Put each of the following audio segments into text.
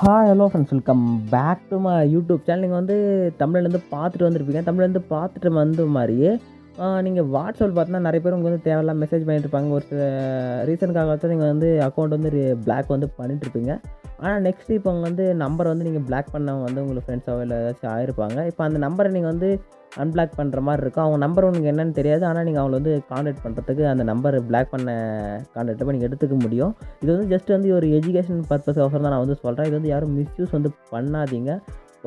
Hi hello friends, welcome back to my YouTube channel. நீங்கள் வந்து தமிழ்லேருந்து பார்த்துட்டு வந்திருப்பீங்க. தமிழ்லேருந்து பார்த்துட்டு வந்த மாதிரியே நீங்கள் வாட்ஸ்அப்பில் பார்த்தீங்கன்னா நிறைய பேர் உங்களுக்கு வந்து தேவையில்லாம மெசேஜ் பண்ணிட்டு இருப்பாங்க. ஒரு சில ரீசனுக்காக வச்சு நீங்கள் வந்து அக்கௌண்ட் வந்து பிளாக் வந்து பண்ணிட்டுருப்பீங்க. ஆனால் நெக்ஸ்ட் இப்போ அவங்க வந்து நம்பர் வந்து நீங்கள் பிளாக் பண்ணவங்க வந்து உங்களுக்கு ஃப்ரெண்ட்ஸாவோ இல்லை ஏதாச்சும் ஆயிருப்பாங்க. இப்போ அந்த நம்பரை நீங்கள் வந்து அன்பிளாக் பண்ணுற மாதிரி இருக்கும். அவங்க நம்பர் உங்களுக்கு என்னென்னு தெரியாது. ஆனால் நீங்கள் அவங்கள வந்து கான்டாக்ட் பண்ணுறதுக்கு அந்த நம்பர் பிளாக் பண்ண கான்டாக்டை நீங்கள் எடுத்துக்க முடியும். இது வந்து ஜஸ்ட் வந்து ஒரு எஜுகேஷன் பர்பஸ்க்கோசரம் தான் நான் வந்து சொல்கிறேன். இது வந்து யாரும் மிஸ்யூஸ் வந்து பண்ணாதீங்க.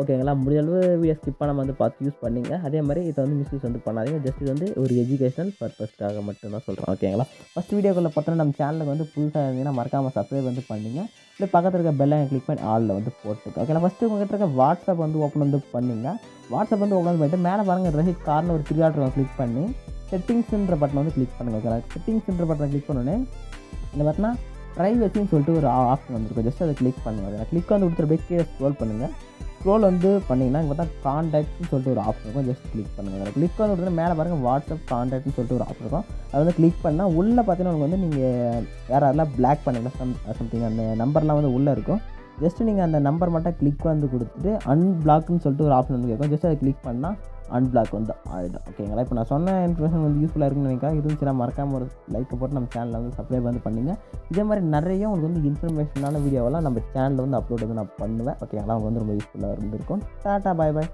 ஓகேங்களா? முடிஞ்ச அளவு வீடியோ ஸ்கிப் பண்ணாம வந்து பார்த்து யூஸ் பண்ணிங்க. அதே மாதிரி இதை வந்து மிஸ்யூஸ் வந்து பண்ணாதீங்க. ஜஸ்ட் இது வந்து ஒரு எஜுகேஷனல் பர்பஸ்க்காக மட்டும் தான் சொல்கிறேன். ஓகேங்களா? ஃபஸ்ட் வீடியோக்குள்ளே பார்த்தோன்னா நம்ம சேனலுக்கு வந்து புதுசாக இருந்தீங்கன்னா மறக்காமல் சப்ஸ்கிரைப் வந்து பண்ணிங்க. இல்லை பக்கத்தில் இருக்க பெல் ஐக்கன் கிளிக் பண்ணி ஆலில் வந்து போட்டுங்க. ஓகேங்களா? ஃபஸ்ட்டு உங்கள்கிட்ட இருக்க வாட்ஸ்அப் வந்து ஓப்பன் வந்து பண்ணிங்க. வாட்ஸ்அப் வந்து ஓப்பன் பண்ணிட்டு மேலே பாருங்கள் ரைட் கார்னர் ஒரு 3 டாட் கிளிக் பண்ணி செட்டிங்ஸ்ன்ற பட்டனை வந்து கிளிக் பண்ணுங்கள். ஓகேங்களா? செட்டிங்ஸ்ன்ற பட்டனை கிளிக் பண்ணோன்னே இதில் பார்த்தீங்கன்னா ப்ரைவசின்னு சொல்லிட்டு ஒரு ஆப்ஷன் வந்துருக்கும். ஜஸ்ட் அதை கிளிக் பண்ணுங்கள். கிளிக் வந்து கொடுத்துட்டு அப்படியே கீழே ஸ்க்ரோல் பண்ணுங்கள். ஸ்க்ரோல் வந்து பண்ணிங்கன்னா இங்கே பார்த்தா கான்டாக்ட்னு சொல்லிட்டு ஒரு ஆப்ஷன் இருக்கும். ஜஸ்ட் கிளிக் பண்ணுங்கள். அதில் கிளிக் வந்து கொடுத்தா மேலே பாருங்கள் வாட்ஸ்அப் கான்டாக்ட்னு சொல்லிட்டு ஒரு ஆப்ஷன் இருக்கும். அதை வந்து கிளிக் பண்ணால் உள்ளே பார்த்தீங்கன்னா உங்களுக்கு வந்து நீங்கள் யாரெல்லாம் பிளாக் பண்ணிக்கலாம் சம்திங் அந்த நம்பர்லாம் வந்து உள்ளே இருக்கும். ஜஸ்ட்டு நீங்கள் அந்த நம்பர் மட்டும் கிளிக் வந்து கொடுத்துட்டு அன்பிளாக்னு சொல்லிட்டு ஒரு ஆப்ஷன் வந்து கேட்கும். ஜஸ்ட் அதை கிளிக் பண்ணால் அன்பிளாக் வந்து ஆகிடும். ஓகேங்களா? இப்போ நான் சொன்ன இன்ஃபர்மேஷன் வந்து யூஸ்ஃபுல்லாக இருக்குன்னு நினைக்கிறேன். இருந்துச்சுன்னா மறக்காமல் ஒரு லைக்கை போட்டு நம்ம சேனலில் வந்து சப்ஸ்கிரைப் வந்து பண்ணுங்கள். இதே மாதிரி நிறைய உங்களுக்கு வந்து இன்ஃபர்மேஷனான வீடியோவெல்லாம் நம்ம சேனலில் வந்து அப்லோட் வந்து நான் பண்ணுவேன். ஓகேங்களா? உங்களுக்கு வந்து ரொம்ப யூஸ்ஃபுல்லாக இருந்திருக்கும். டாட்டா, பாய் பாய்.